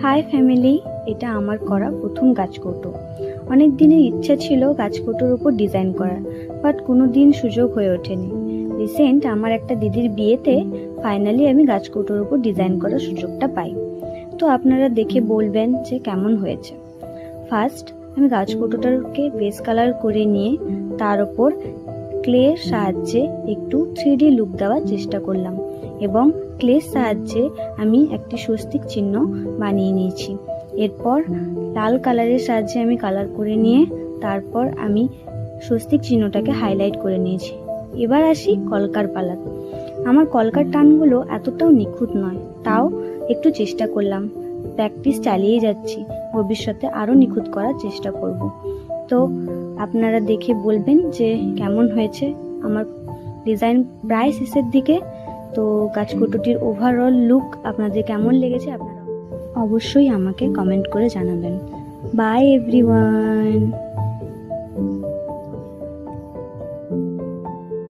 High family, এটা আমার করা প্রথম গাছকৌটো। অনেক দিনের ইচ্ছা ছিল গাছকৌটোর উপর ডিজাইন করার, বাট কোনো দিন সুযোগ হয়ে ওঠেনি। রিসেন্ট আমার একটা দিদির বিয়েতে ফাইনালি আমি গাছকৌটোর উপর ডিজাইন করার সুযোগটা পাই। তো আপনারা দেখে বলবেন যে কেমন হয়েছে। ফার্স্ট আমি গাছকৌটোটাকে বেস কালার করে নিয়ে তার ওপর ক্লের সাহায্যে একটু 3D লুক দেওয়ার চেষ্টা করলাম এবং ক্লের সাহায্যে আমি একটি স্বস্তিক চিহ্ন বানিয়ে নিয়েছি। এরপর লাল কালারের সাহায্যে আমি কালার করে নিয়ে তারপর আমি স্বস্তিক চিহ্নটাকে হাইলাইট করে নিয়েছি। এবার আসি কলকার পালা। আমার কলকার টানগুলো এতটাও নিখুঁত নয়, তাও একটু চেষ্টা করলাম। প্র্যাকটিস চালিয়ে যাচ্ছি, ভবিষ্যতে আরও নিখুঁত করার চেষ্টা করব। তো আপনারা দেখে বলবেন যে কেমন হয়েছে আমার ডিজাইন। প্রায় শেষের দিকে, তো গাছকৌটোটির ওভারঅল লুক আপনাদের কেমন লেগেছে আপনারা অবশ্যই আমাকে কমেন্ট করে জানাবেন। By everyone.